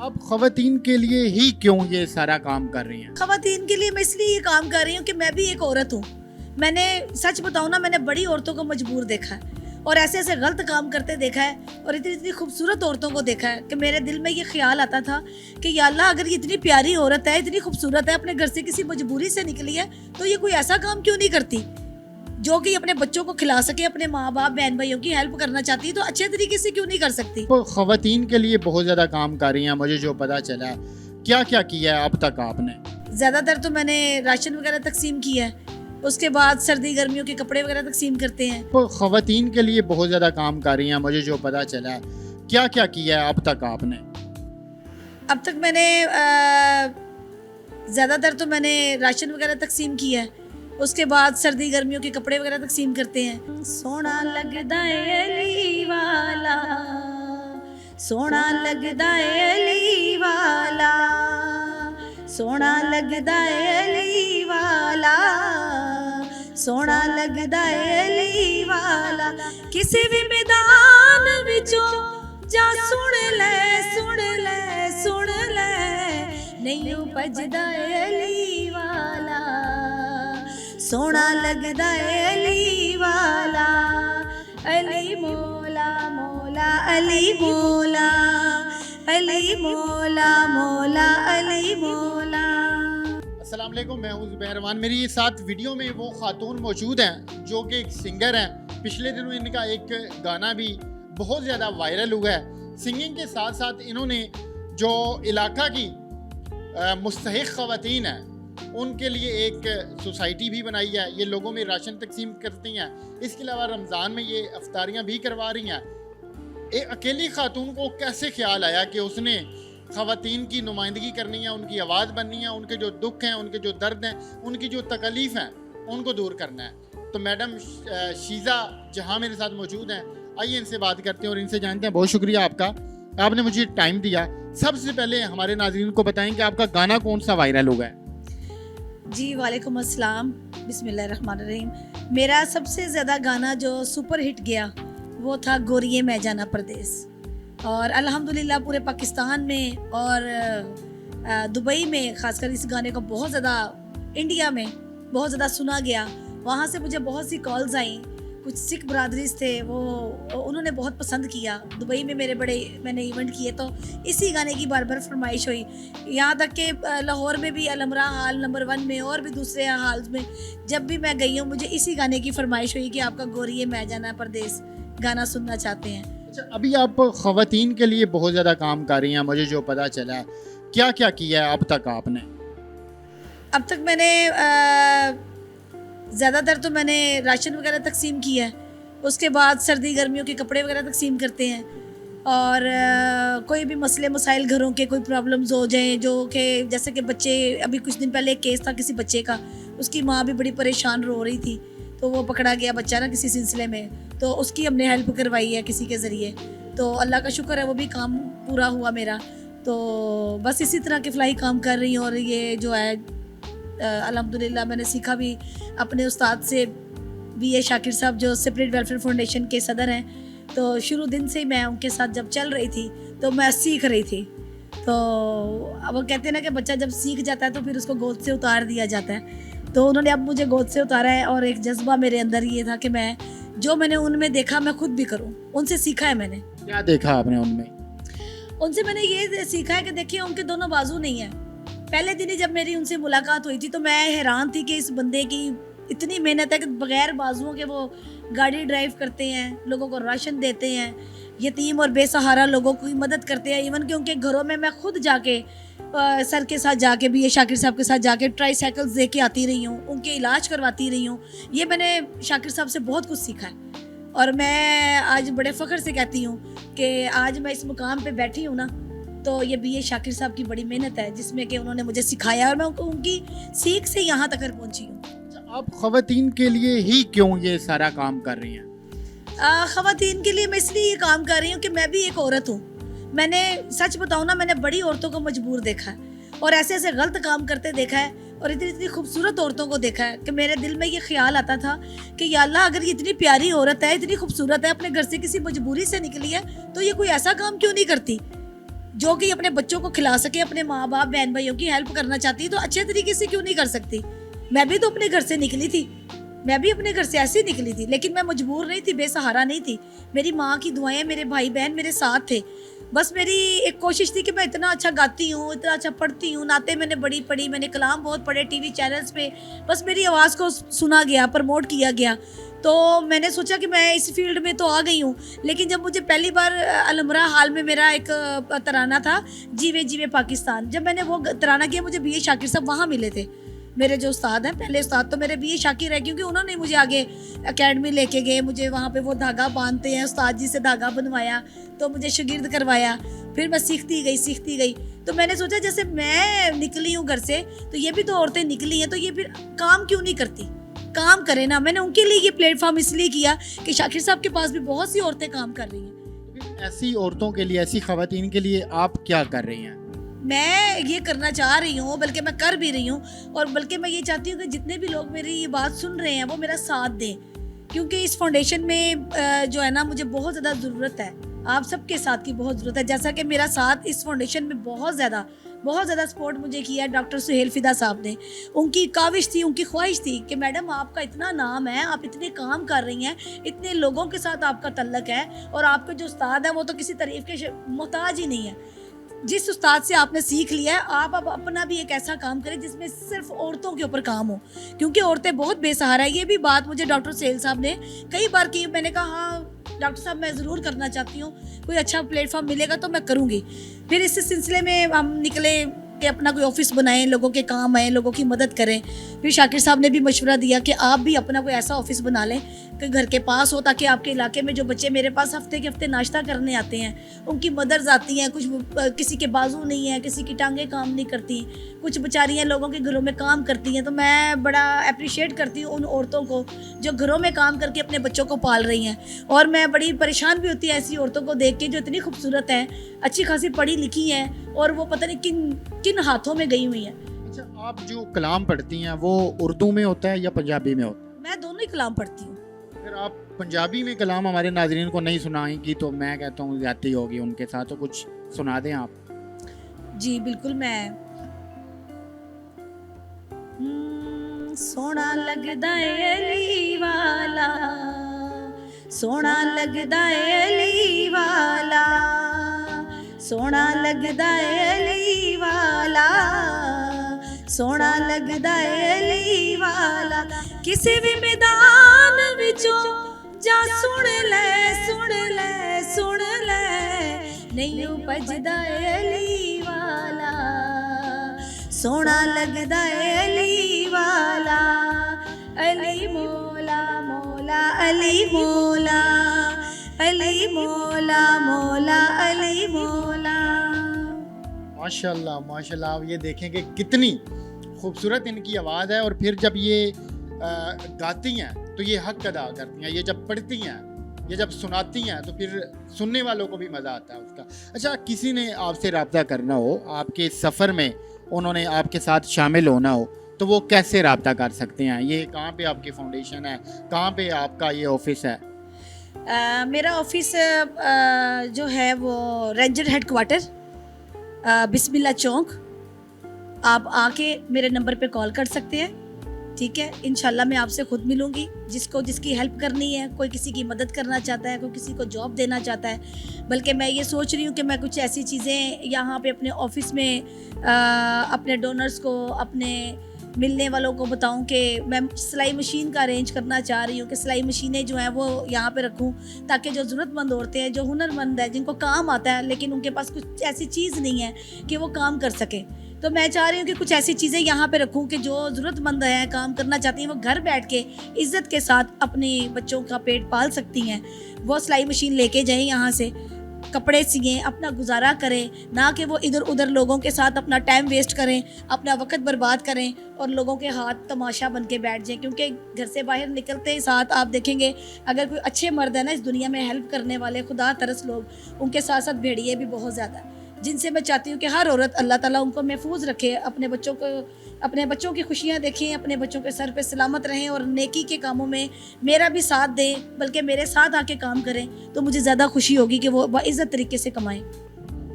आप खवातीन के लिए ही क्यों ये सारा काम कर रही हैं? खवातीन के लिए मैं इसलिए ये काम कर रही हूँ कि मैं भी एक औरत हूँ। मैंने सच बताऊँ ना, मैंने बड़ी औरतों को मजबूर देखा है और ऐसे ऐसे गलत काम करते देखा है और इतनी इतनी खूबसूरत औरतों को देखा है कि मेरे दिल में ये ख्याल आता था कि या अल्लाह, अगर ये इतनी प्यारी औरत है, इतनी खूबसूरत है, अपने घर से किसी मजबूरी से निकली है, तो ये कोई ऐसा काम क्यों नहीं करती जो कि अपने बच्चों को खिला सके, अपने माँ बाप बहन भाइयों की हेल्प करना चाहती है, तो अच्छे तरीके से क्यों नहीं कर सकती। तो खवातीन के लिए बहुत ज़्यादा काम कर रही हैं, मुझे जो पता चला है। क्या क्या किया है अब तक आपने? ज़्यादातर तो मैंने राशन वगैरह तकसीम किया है, उसके बाद सर्दी गर्मियों के कपड़े वगैरह तकसीम करते हैं। तो खवातीन के लिए बहुत ज़्यादा काम कर रही हैं, मुझे जो पता चला है। क्या क्या किया है अब तक आपने? अब तक मैंने ज़्यादातर तो मैंने राशन वगैरह तकसीम किया है, उसके बाद सर्दी गर्मियों के कपड़े वगैरह तकसीम करते हैं। सोना लगदा है अली वाला, सोना लगदा है अली वाला, सोना लगदा है अली वाला, सोना लगदा है अली वाला। किसी भी मैदान विचों जा सुन ले, सुन ले, सुन ले, नहीं उपजदा है अली वाला, सोना लगदा है अली वाला, अली मौला मौला अली मौला, अली मौला मौला अली मौला। अस्सलाम वालेकुम, मैं हूं ज़ुबैर रहमान। मेरी साथ वीडियो में वो खातून मौजूद हैं जो कि एक सिंगर हैं। पिछले दिनों इनका एक गाना भी बहुत ज़्यादा वायरल हुआ है। सिंगिंग के साथ साथ इन्होंने जो इलाका की मुस्तहिक ख़वातीन हैं उनके लिए एक सोसाइटी भी बनाई है। ये लोगों में राशन तकसीम करती हैं। इसके अलावा रमज़ान में ये अफ्तारियाँ भी करवा रही हैं। एक अकेली खातून को कैसे ख्याल आया कि उसने ख़वातीन की नुमाइंदगी करनी है, उनकी आवाज़ बननी है, उनके जो दुख हैं, उनके जो दर्द हैं, उनकी जो तकलीफ़ हैं, उनको दूर करना है। तो मैडम शीज़ा जहाँ मेरे साथ मौजूद हैं, आइए इनसे बात करते हैं और इनसे जानते हैं। बहुत शुक्रिया आपका, आपने मुझे टाइम दिया। सबसे पहले हमारे नाज़रीन को बताएं कि आपका गाना कौन सा वायरल हुआ है? जी वालेकुम अस्सलाम, बिस्मिल्लाहिर्रहमानिर्रहीम। मेरा सबसे ज़्यादा गाना जो सुपर हिट गया वो था गोरिये मैं जाना परदेस, और अल्हम्दुलिल्लाह पूरे पाकिस्तान में और दुबई में ख़ासकर इस गाने को बहुत ज़्यादा, इंडिया में बहुत ज़्यादा सुना गया। वहाँ से मुझे बहुत सी कॉल्स आई, कुछ सिख ब्रादरीज थे, वो उन्होंने बहुत पसंद किया। दुबई में मेरे बड़े मैंने इवेंट किए तो इसी गाने की बार बार फरमाइश हुई। यहाँ तक कि लाहौर में भी अलमरा हाल नंबर 1 में और भी दूसरे हाल्स में जब भी मैं गई हूँ, मुझे इसी गाने की फरमाइश हुई कि आपका गोरिये मैं जाना परदेस गाना सुनना चाहते हैं। अच्छा, अभी आप ख़वातीन के लिए बहुत ज़्यादा काम कर रही हैं, मुझे जो पता चला है। क्या क्या किया है अब तक आपने? अब तक मैंने ज़्यादातर तो मैंने राशन वगैरह तकसीम किया है, उसके बाद सर्दी गर्मियों के कपड़े वगैरह तकसीम करते हैं। और कोई भी मसले मसाइल घरों के कोई प्रॉब्लम्स हो जाएं, जो कि जैसे कि बच्चे, अभी कुछ दिन पहले एक केस था किसी बच्चे का, उसकी माँ भी बड़ी परेशान रो रही थी, तो वो पकड़ा गया बच्चा ना किसी सिलसिले में, तो उसकी हमने हेल्प करवाई है किसी के ज़रिए। तो अल्लाह का शुक्र है वो भी काम पूरा हुआ मेरा। तो बस इसी तरह के फ़िलहाल काम कर रही हूँ। और ये जो है अल्हम्दुलिल्लाह मैंने सीखा भी अपने उस्ताद से, B.A. शाकिर साहब जो सेपरेट वेलफेयर फाउंडेशन के सदर हैं। तो शुरू दिन से ही मैं उनके साथ जब चल रही थी तो मैं सीख रही थी। तो अब वो कहते हैं ना कि बच्चा जब सीख जाता है तो फिर उसको गोद से उतार दिया जाता है। तो उन्होंने अब मुझे गोद से उतारा है और एक जज्बा मेरे अंदर ये था कि मैं जो मैंने उनमें देखा मैं खुद भी करूं। उनसे सीखा है मैंने। क्या देखा आपने उनमें? उनसे मैंने ये सीखा है कि देखिए उनके दोनों बाजू नहीं है। पहले दिन ही जब मेरी उनसे मुलाकात हुई थी तो मैं हैरान थी कि इस बंदे की इतनी मेहनत है कि बगैर बाजुओं के वो गाड़ी ड्राइव करते हैं, लोगों को राशन देते हैं, यतीम और बेसहारा लोगों की मदद करते हैं। इवन कि उनके घरों में मैं खुद जाके सर के साथ जाके भी, ये शाकिर साहब के साथ जाके ट्राईसाइकिल्स दे के आती रही हूँ, उनके इलाज करवाती रही हूँ। ये मैंने शाकिर साहब से बहुत कुछ सीखा है और मैं आज बड़े फ़ख्र से कहती हूँ कि आज मैं इस मुकाम पे बैठी हूँ ना, तो ये B.A. शाकिर साहब की बड़ी मेहनत है जिसमें कि उन्होंने मुझे सिखाया और मैं उनकी सीख से यहाँ तक पहुँची हूँ। आप ख़वातीन के लिए ही क्यों ये सारा काम कर रही हैं? ख़वातीन के लिए मैं इसलिए ये काम कर रही हूँ कि मैं भी एक औरत हूँ। मैंने सच बताऊँ ना, मैंने बड़ी औरतों को मजबूर देखा है और ऐसे ऐसे गलत काम करते देखा है और इतनी इतनी खूबसूरत औरतों को देखा है कि मेरे दिल में ये ख्याल आता था कि या अल्लाह, अगर ये इतनी प्यारी औरत है, इतनी खूबसूरत है, अपने घर से किसी मजबूरी से निकली है, तो ये कोई ऐसा काम क्यों नहीं करती जो कि अपने बच्चों को खिला सके, अपने माँ बाप बहन भाइयों की हेल्प करना चाहती है, तो अच्छे तरीके से क्यों नहीं कर सकती। मैं भी तो अपने घर से निकली थी, मैं भी अपने घर से ऐसे ही निकली थी, लेकिन मैं मजबूर नहीं थी, बेसहारा नहीं थी। मेरी माँ की दुआएं, मेरे भाई बहन मेरे साथ थे। बस मेरी एक कोशिश थी कि मैं इतना अच्छा गाती हूँ, इतना अच्छा पढ़ती हूँ, नाते मैंने बड़ी पढ़ी, मैंने कलाम बहुत पढ़े टीवी चैनल्स पे, बस मेरी आवाज़ को सुना गया, प्रमोट किया गया। तो मैंने सोचा कि मैं इस फील्ड में तो आ गई हूँ, लेकिन जब मुझे पहली बार अलमरा हाल में मेरा एक तराना था, जीवे जीवे पाकिस्तान, जब मैंने वो तराना किया, मुझे बी.ए. शाकिर साहब वहाँ मिले थे। मेरे जो उस्ताद हैं, पहले उस्ताद तो मेरे बी.ए. शाकिर है, क्योंकि उन्होंने मुझे आगे एकेडमी लेके गए, मुझे वहाँ पे वो धागा बांधते हैं, उस्ताद जी से धागा बनवाया, तो मुझे शागिर्द करवाया। फिर मैं सीखती गई। तो मैंने सोचा जैसे मैं निकली हूँ घर से, तो ये भी तो औरतें निकली हैं, तो ये फिर काम क्यों नहीं करती, काम करें ना। मैंने उनके लिए ये प्लेटफॉर्म इसलिए किया कि शाकिर साहब के पास भी बहुत सी औरतें काम कर रही हैं। ऐसी औरतों के लिए, ऐसी खवातीन के लिए आप क्या कर रही हैं? मैं ये करना चाह रही हूँ, बल्कि मैं कर भी रही हूँ, और बल्कि मैं ये चाहती हूँ कि जितने भी लोग मेरी ये बात सुन रहे हैं वो मेरा साथ दें, क्योंकि इस फाउंडेशन में जो है ना, मुझे बहुत ज़्यादा ज़रूरत है, आप सबके साथ की बहुत ज़रूरत है। जैसा कि मेरा साथ इस फाउंडेशन में बहुत ज़्यादा सपोर्ट मुझे किया डॉक्टर सुहेल फिदा साहब ने। उनकी काविश थी, उनकी ख्वाहिश थी कि मैडम आपका इतना नाम है, आप इतने काम कर रही हैं, इतने लोगों के साथ आपका तल्लक है, और आपके जो उस्ताद है वो तो किसी तारीफ के मोहताज ही नहीं है। जिस उस्ताद से आपने सीख लिया है, आप अब अपना भी एक ऐसा काम करें जिसमें सिर्फ औरतों के ऊपर काम हो, क्योंकि औरतें बहुत बेसहारा है। ये भी बात मुझे डॉक्टर सुहेल साहब ने कई बार की। मैंने कहा हाँ डॉक्टर साहब, मैं ज़रूर करना चाहती हूँ, कोई अच्छा प्लेटफॉर्म मिलेगा तो मैं करूँगी। फिर इस सिलसिले में हम निकले कि अपना कोई ऑफिस बनाएं, लोगों के काम आएँ, लोगों की मदद करें। फिर शाकिर साहब ने भी मशवरा दिया कि आप भी अपना कोई ऐसा ऑफिस बना लें कि घर के पास हो, ताकि आपके इलाके में जो बच्चे मेरे पास हफ्ते के हफ्ते नाश्ता करने आते हैं, उनकी मदर्स आती हैं, कुछ किसी के बाजू नहीं है, किसी की टांगें काम नहीं करती, कुछ बेचारियाँ लोगों के घरों में काम करती हैं। तो मैं बड़ा अप्रिशिएट करती हूँ उन औरतों को जो घरों में काम करके अपने बच्चों को पाल रही हैं, और मैं बड़ी परेशान भी होती है ऐसी औरतों को देख के जो इतनी खूबसूरत हैं, अच्छी खासी पढ़ी लिखी हैं, और वो पता नहीं किन हाथों में गई हुई हैं। अच्छा, आप जो कलाम पढ़ती हैं वो उर्दू में होता है या पंजाबी में होता है? मैं दोनों ही कलाम पढ़ती हूँ। अगर आप पंजाबी में कलाम हमारे नाज़रीन को नहीं सुनाएंगी तो मैं कहता हूँ ज़्यादती होगी उनके साथ, तो कुछ सुना दें आप। जी बिल्कुल। मैं सोना लगदा है अली वाला, सोना लगदा है अली वाला, सोना लगदा है अली वाला, सोना लगदा है अली वाला। किसी भी मैदान विचों जा सुन ले नहीं उपजदा है अली वाला, सोना लगदा है अली वाला। अली मौला मौला अली मौला, अली मौला मौला अली मौला। माशाल्लाह माशाल्लाह, आप ये देखें कि कितनी खूबसूरत इनकी आवाज़ है, और फिर जब ये गाती हैं तो ये हक अदा करती हैं, ये जब पढ़ती हैं, ये जब सुनाती हैं, तो फिर सुनने वालों को भी मज़ा आता है उसका। अच्छा, किसी ने आपसे रब्ता करना हो, आपके सफ़र में उन्होंने आपके साथ शामिल होना हो, तो वो कैसे रब्ता कर सकते हैं? ये कहाँ पे आपकी फाउंडेशन है, कहाँ पे आपका ये ऑफिस है? मेरा ऑफिस जो है वो रेंजर हेड क्वार्टर बिस्मिल्लाह चौक। आप आके मेरे नंबर पे कॉल कर सकते हैं, ठीक है। इंशाल्लाह मैं आपसे खुद मिलूंगी, जिसको जिसकी हेल्प करनी है। कोई किसी की मदद करना चाहता है, कोई किसी को जॉब देना चाहता है। बल्कि मैं ये सोच रही हूँ कि मैं कुछ ऐसी चीज़ें यहाँ पे अपने ऑफिस में अपने डोनर्स को, अपने मिलने वालों को बताऊं कि मैं सिलाई मशीन का अरेंज करना चाह रही हूँ कि सिलाई मशीनें जो हैं वो यहाँ पे रखूँ, ताकि जो ज़रूरतमंद औरतें हैं, जो हुनरमंद है, जिनको काम आता है लेकिन उनके पास कुछ ऐसी चीज़ नहीं है कि वो काम कर सकें, तो मैं चाह रही हूँ कि कुछ ऐसी चीज़ें यहाँ पे रखूँ कि जो ज़रूरतमंद हैं, काम करना चाहती हैं, वो घर बैठ के इज़्ज़त के साथ अपने बच्चों का पेट पाल सकती हैं। वो सिलाई मशीन लेके जाएँ, यहाँ से कपड़े सिएं, अपना गुजारा करें, ना कि वो इधर उधर लोगों के साथ अपना टाइम वेस्ट करें, अपना वक्त बर्बाद करें और लोगों के हाथ तमाशा बन के बैठ जाएं। क्योंकि घर से बाहर निकलते ही साथ आप देखेंगे, अगर कोई अच्छे मर्द है ना इस दुनिया में, हेल्प करने वाले खुदा तरस लोग, उनके साथ साथ भेड़िए भी बहुत ज़्यादा हैं, जिनसे मैं चाहती हूँ कि हर औरत अल्लाह ताला उनको महफूज रखे, अपने बच्चों की खुशियाँ देखें, अपने बच्चों के सर पे सलामत रहें और नेकी के कामों में मेरा भी साथ दें, बल्कि मेरे साथ आके काम करें, तो मुझे ज़्यादा खुशी होगी कि वो बाइज़्ज़त तरीके से कमाएं।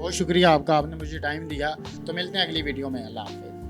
बहुत शुक्रिया आपका, आपने मुझे टाइम दिया। तो मिलते हैं अगली वीडियो में। अल्लाह हाफ़िज़।